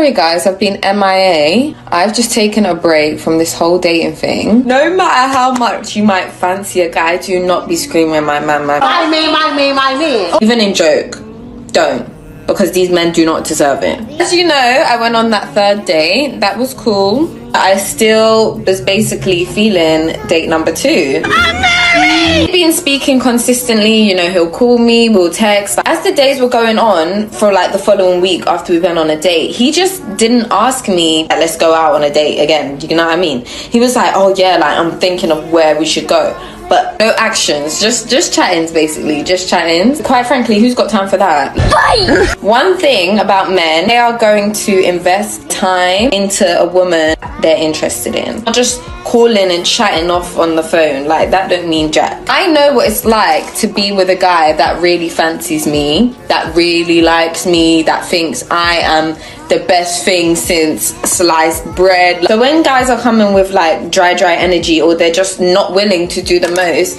sorry guys, I've been MIA. I've just taken a break from this whole dating thing. No matter how much you might fancy a guy, do not be screaming my man, my man. My me. Even in joke, don't. Because these men do not deserve it. As you know, I went on that third date. That was cool. I still was basically feeling date number 2. I'm married! We've been speaking consistently, you know, he'll call me, we'll text. As the days were going on for like the following week after we went on a date, he just didn't ask me, let's go out on a date again. You know what I mean? He was like, oh yeah, like I'm thinking of where we should go. But no actions, just chattings basically, just chattings. Quite frankly, who's got time for that? Fight! One thing about men, they are going to invest time into a woman they're interested in. Not just calling and chatting off on the phone, like that don't mean jack. I know what it's like to be with a guy that really fancies me, that really likes me, that thinks I am the best thing since sliced bread. So when guys are coming with like dry energy, or they're just not willing to do the most,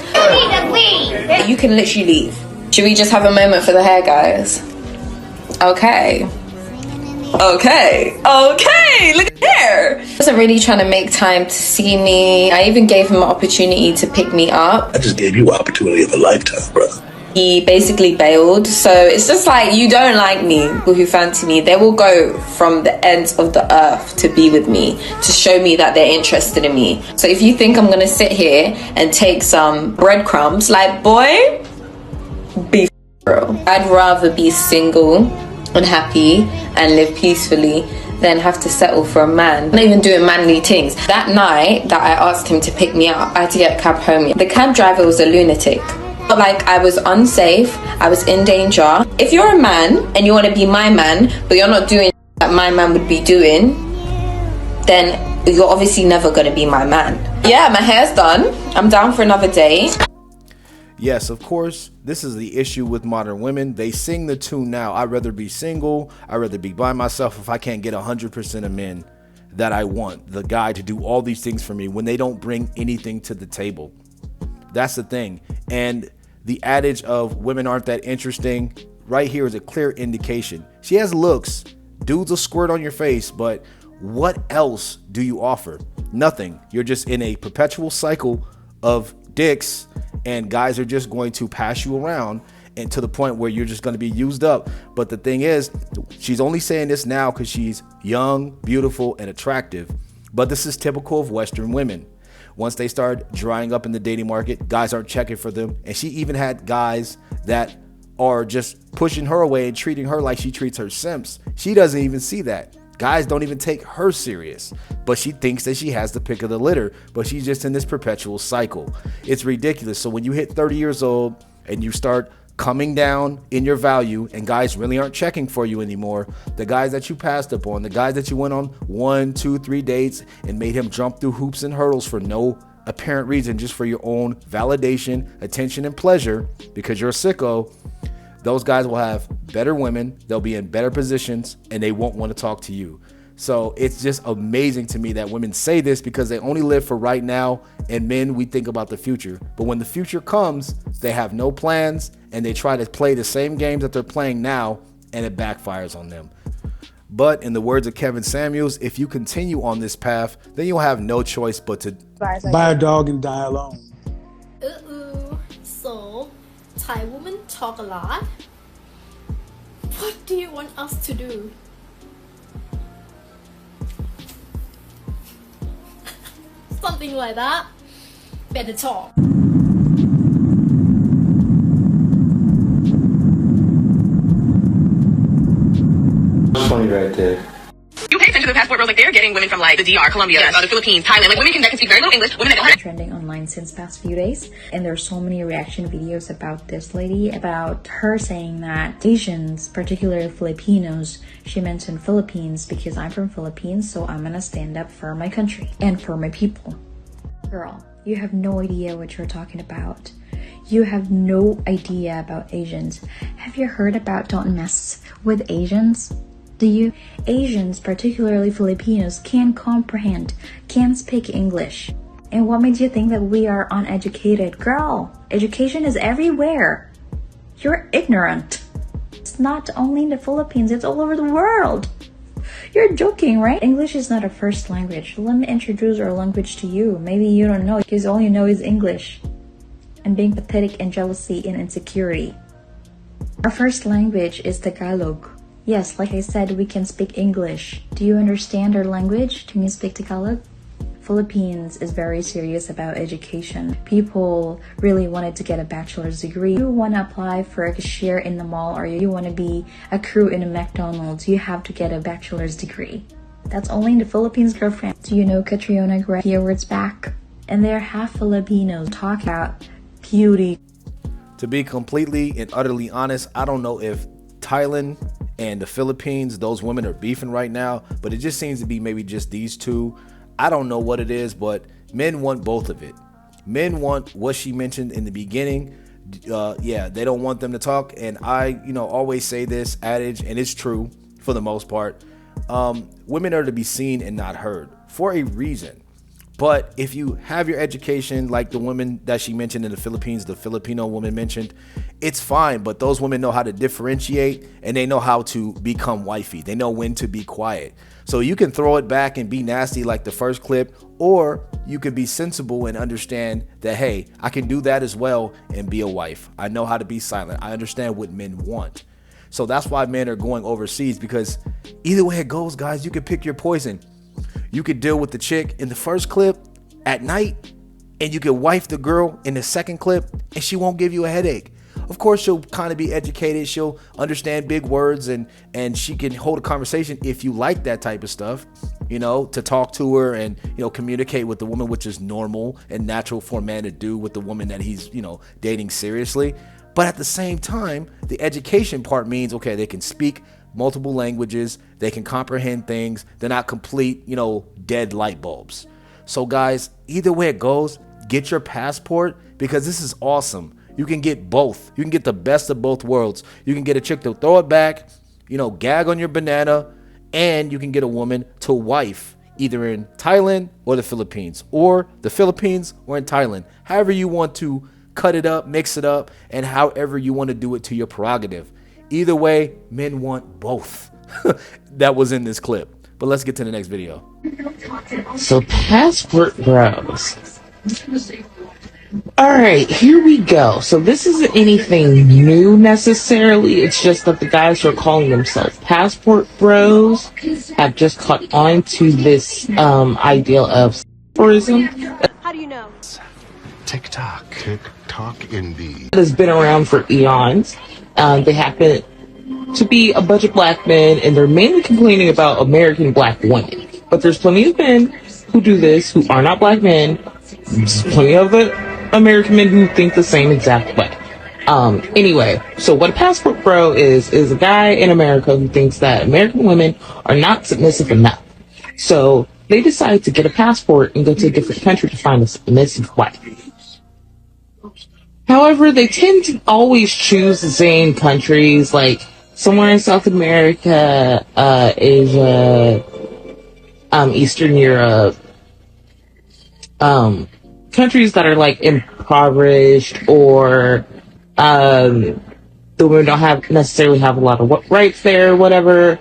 you can literally leave. Should we just have a moment for the hair, guys? Okay, look at hair. He wasn't really trying to make time to see me. I even gave him an opportunity to pick me up. I just gave you an opportunity of a lifetime, bro. He basically bailed. So it's just like, you don't like me, people who fancy me, they will go from the ends of the earth to be with me, to show me that they're interested in me. So if you think I'm gonna sit here and take some breadcrumbs, like, boy, be bro. I'd rather be single and happy and live peacefully than have to settle for a man. Not even doing manly things. That night that I asked him to pick me up, I had to get a cab home. The cab driver was a lunatic. Like, I was unsafe, I was in danger. If you're a man and you want to be my man, but you're not doing that my man would be doing, then you're obviously never going to be my man. Yeah, my hair's done. I'm down for another day. Yes, of course, this is the issue with modern women. They sing the tune now. I'd rather be single. I'd rather be by myself if I can't get 100% of men that I want. The guy to do all these things for me when they don't bring anything to the table. That's the thing. And the adage of women aren't that interesting right here is a clear indication. She has looks. Dudes will squirt on your face, but what else do you offer? Nothing. You're just in a perpetual cycle of dicks, and guys are just going to pass you around, and to the point where you're just going to be used up. But the thing is, she's only saying this now because she's young, beautiful, and attractive. But this is typical of Western women. Once they start drying up in the dating market, guys aren't checking for them. And she even had guys that are just pushing her away and treating her like she treats her simps. She doesn't even see that. Guys don't even take her serious, but she thinks that she has the pick of the litter, but she's just in this perpetual cycle. It's ridiculous. So when you hit 30 years old and you start coming down in your value and guys really aren't checking for you anymore, the guys that you passed up on, the guys that you went on 1, 2, 3 dates and made him jump through hoops and hurdles for no apparent reason, just for your own validation, attention, and pleasure, because you're a sicko, those guys will have better women, they'll be in better positions, and they won't want to talk to you. So it's just amazing to me that women say this because they only live for right now, and men, we think about the future. But when the future comes, they have no plans, and they try to play the same games that they're playing now, and it backfires on them. But in the words of Kevin Samuels, if you continue on this path, then you'll have no choice but to buy a dog and die alone. So, Thai women talk a lot. What do you want us to do? Something like that. Better talk. Funny right there. You pay attention to the passport bros, like they're getting women from like the DR, Colombia, the Philippines, Thailand, like women that can speak very little English, women that don't have trending online since past few days, and there's so many reaction videos about this lady, about her saying that Asians, particularly Filipinos, she mentioned Philippines because I'm from Philippines, so I'm gonna stand up for my country and for my people. Girl, you have no idea what you're talking about. You have no idea about Asians. Have you heard about don't mess with Asians? Do you? Asians, particularly Filipinos, can't comprehend, can't speak English. And what made you think that we are uneducated? Girl, education is everywhere. You're ignorant. It's not only in the Philippines, it's all over the world. You're joking, right? English is not a first language. Let me introduce our language to you. Maybe you don't know because all you know is English. And being pathetic and jealousy and insecurity. Our first language is Tagalog. Yes, like I said, we can speak English. Do you understand our language? Can you speak Tagalog? Philippines is very serious about education. People really wanted to get a bachelor's degree. You want to apply for a cashier in the mall or you want to be a crew in a McDonald's, you have to get a bachelor's degree. That's only in the Philippines, girlfriend. Do you know Catriona Gray words back? And they're half Filipinos. Talk about beauty. To be completely and utterly honest, I don't know if Thailand and the Philippines, those women are beefing right now, but it just seems to be maybe just these two. I don't know what it is, but men want both of it. Men want what she mentioned in the beginning. Yeah, they don't want them to talk. And I, always say this adage, and it's true for the most part. Women are to be seen and not heard for a reason. But if you have your education, like the woman that she mentioned in the Philippines, the Filipino woman mentioned, it's fine. But those women know how to differentiate and they know how to become wifey. They know when to be quiet. So you can throw it back and be nasty like the first clip, or you can be sensible and understand that, hey, I can do that as well and be a wife. I know how to be silent. I understand what men want. So that's why men are going overseas, because either way it goes, guys, you can pick your poison. You could deal with the chick in the first clip at night, and you could wife the girl in the second clip, and she won't give you a headache. Of course, she'll kind of be educated. She'll understand big words, and she can hold a conversation if you like that type of stuff, to talk to her and, communicate with the woman, which is normal and natural for a man to do with the woman that he's, dating seriously. But at the same time, the education part means, okay, they can speak multiple languages. They can comprehend things. They're not complete, dead light bulbs. So guys, either way it goes, get your passport, because this is awesome. You can get both. You can get the best of both worlds. You can get a chick to throw it back, gag on your banana, and you can get a woman to wife either in Thailand or the Philippines, or the Philippines or in Thailand. However you want to cut it up, mix it up, and however you want to do it to your prerogative. Either way, men want both. That was in this clip. But let's get to the next video. So passport bros. Alright, here we go. So this isn't anything new necessarily. It's just that the guys who are calling themselves passport bros have just caught on to this ideal of tourism. How do you know? TikTok. TikTok indeed. It has been around for eons. They happen to be a bunch of black men, and they're mainly complaining about American black women. But there's plenty of men who do this who are not black men. There's plenty of American men who think the same exact way. Anyway, so what a passport bro is a guy in America who thinks that American women are not submissive enough. So they decide to get a passport and go to a different country to find a submissive wife. However, they tend to always choose the same countries, like somewhere in South America, Asia, Eastern Europe, countries that are like impoverished, or the women don't necessarily have a lot of rights there, whatever.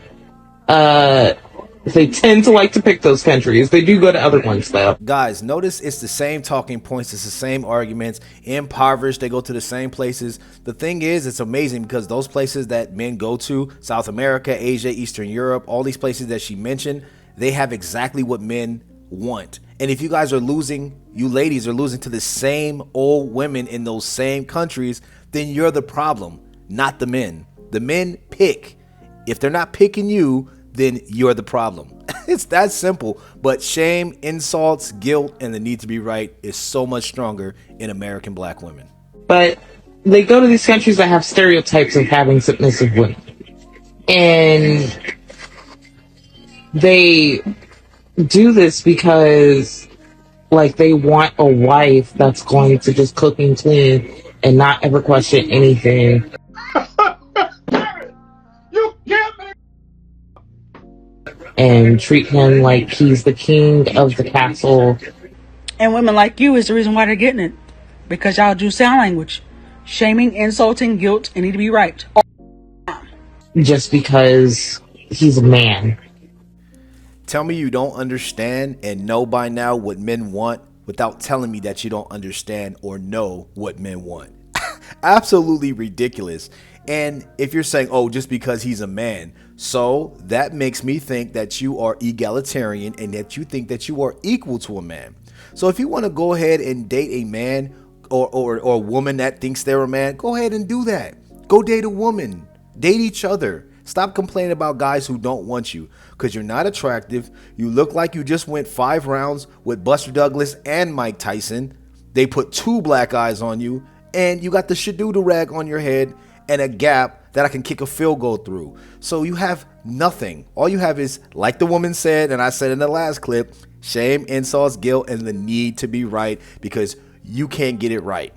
They tend to like to pick those countries. They do go to other ones though. Guys, notice it's the same talking points. It's the same arguments. Impoverished, they go to the same places. The thing is, it's amazing because those places that men go to, South America, Asia, Eastern Europe, all these places that she mentioned, they have exactly what men want. And if you guys are losing, you ladies are losing to the same old women in those same countries, then you're the problem, not the men. The men pick. If they're not picking you, then you're the problem. It's that simple. But shame, insults, guilt, and the need to be right is so much stronger in American black women. But they go to these countries that have stereotypes of having submissive women. And they do this because, like, they want a wife that's going to just cook and clean and not ever question anything. And treat him like he's the king of the castle. And women like you is the reason why they're getting it. Because y'all do sound language. Shaming, insulting, guilt, and need to be right. Just because he's a man. Tell me you don't understand and know by now what men want without telling me that you don't understand or know what men want. Absolutely ridiculous. And if you're saying, oh, just because he's a man, so that makes me think that you are egalitarian and that you think that you are equal to a man. So if you want to go ahead and date a man or a woman that thinks they're a man, go ahead and do that. Go date a woman. Date each other. Stop complaining about guys who don't want you because you're not attractive. You look like you just went 5 rounds with Buster Douglas and Mike Tyson. They put 2 black eyes on you, and you got the shadoodle rag on your head and a gap that I can kick a field goal through. So you have nothing. All you have is, like the woman said, and I said in the last clip, shame, insults, guilt, and the need to be right because you can't get it right.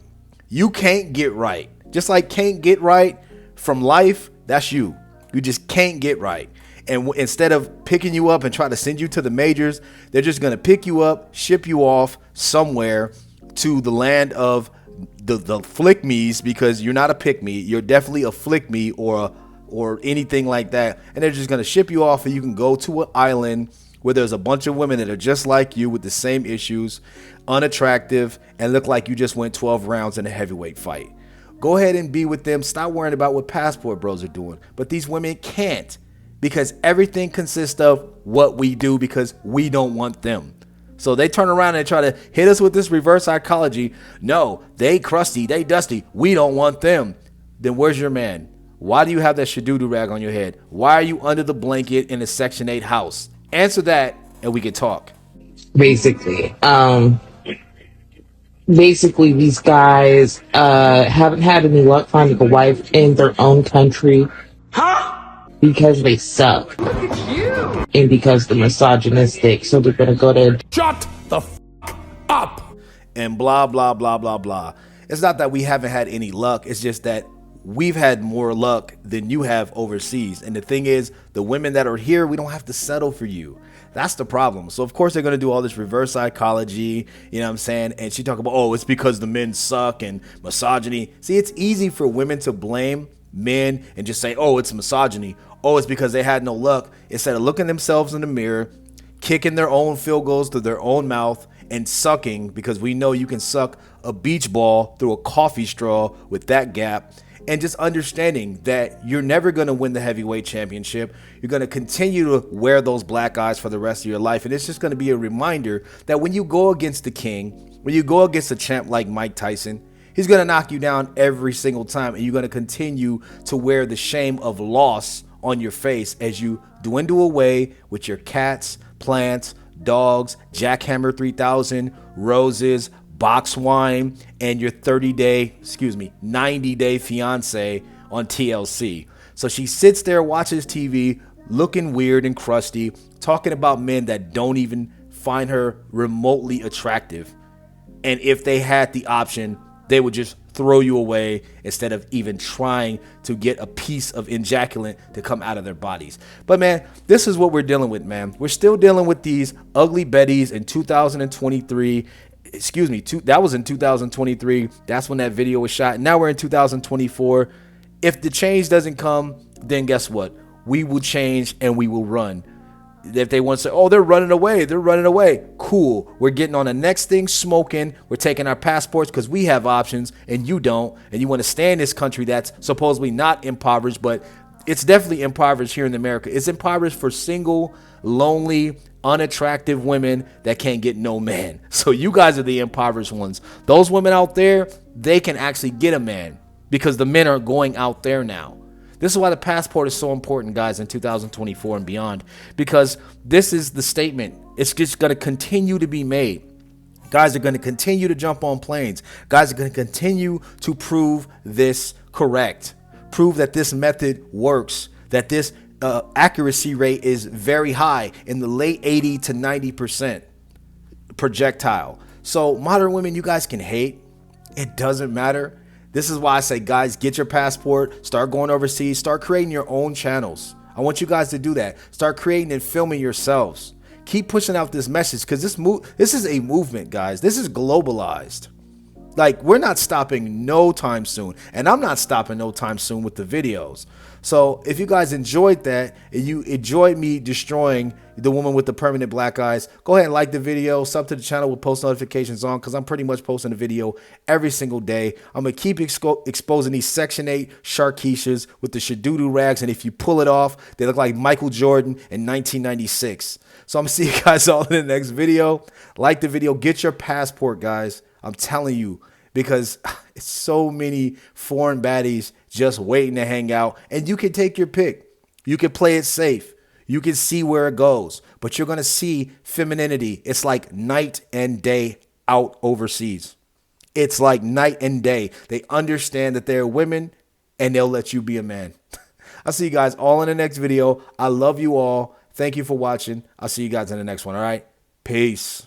You can't get right. Just like can't get right from life, that's you. You just can't get right. And instead of picking you up and try to send you to the majors, they're just going to pick you up, ship you off somewhere to the land of the flick me's, because you're not a pick me. You're definitely a flick me or anything like that. And they're just going to ship you off and you can go to an island where there's a bunch of women that are just like you with the same issues, unattractive, and look like you just went 12 rounds in a heavyweight fight. Go ahead and be with them. Stop worrying about what passport bros are doing. But these women can't, because everything consists of what we do because we don't want them. So they turn around and try to hit us with this reverse psychology. No, they crusty, they dusty. We don't want them. Then where's your man? Why do you have that shadoodle rag on your head? Why are you under the blanket in a Section 8 house? Answer that and we can talk. Basically, these guys haven't had any luck finding a wife in their own country. Because they suck. Look at you. And because they're misogynistic, so they're gonna go to shut the f up and blah blah blah blah blah. It's not that we haven't had any luck, it's just that we've had more luck than you have overseas. And the thing is, the women that are here, we don't have to settle for you. That's the problem. So of course they're gonna do all this reverse psychology, you know what I'm saying? And she talk about, oh, it's because the men suck and misogyny. See, it's easy for women to blame men and just say, oh, it's misogyny. Oh, it's because they had no luck, instead of looking themselves in the mirror, kicking their own field goals through their own mouth and sucking, because we know you can suck a beach ball through a coffee straw with that gap, and just understanding that you're never going to win the heavyweight championship. You're going to continue to wear those black eyes for the rest of your life. And it's just going to be a reminder that when you go against the king, when you go against a champ like Mike Tyson, he's going to knock you down every single time. And you're going to continue to wear the shame of loss on your face as you dwindle away with your cats, plants, dogs, Jackhammer 3000, roses, box wine, and your 90-day fiance on TLC. So she sits there, watches TV, looking weird and crusty, talking about men that don't even find her remotely attractive. And if they had the option, they would just throw you away instead of even trying to get a piece of ejaculate to come out of their bodies. But man, this is what we're dealing with, man. We're still dealing with these ugly Bettys in 2023. That was in 2023. That's when that video was shot. Now we're in 2024. If the change doesn't come, then guess what? We will change and we will run. If they want to say, oh, they're running away. Cool. We're getting on the next thing smoking. We're taking our passports because we have options and you don't. And you want to stay in this country that's supposedly not impoverished, but it's definitely impoverished here in America. It's impoverished for single, lonely, unattractive women that can't get no man. So you guys are the impoverished ones. Those women out there, they can actually get a man because the men are going out there now. This is why the passport is so important, guys, in 2024 and beyond, because this is the statement. It's just going to continue to be made. Guys are going to continue to jump on planes. Guys are going to continue to prove this correct. Prove that this method works, that this accuracy rate is very high in the late 80 to 90% projectile. So modern women, you guys can hate. It doesn't matter. This is why I say, guys, get your passport, start going overseas, start creating your own channels. I want you guys to do that. Start creating and filming yourselves. Keep pushing out this message because this is a movement, guys. This is globalized. Like, we're not stopping no time soon. And I'm not stopping no time soon with the videos. So if you guys enjoyed that, and you enjoyed me destroying the woman with the permanent black eyes, go ahead and like the video, sub to the channel with post notifications on, because I'm pretty much posting a video every single day. I'm going to keep exposing these Section 8 Sharkeishas with the shadoodoo rags, and if you pull it off, they look like Michael Jordan in 1996. So I'm going to see you guys all in the next video. Like the video. Get your passport, guys. I'm telling you, because it's so many foreign baddies just waiting to hang out, and you can take your pick. You can play it safe. You can see where it goes, but you're going to see femininity. It's like night and day out overseas. It's like night and day. They understand that they're women, and they'll let you be a man. I'll see you guys all in the next video. I love you all. Thank you for watching. I'll see you guys in the next one. All right. Peace.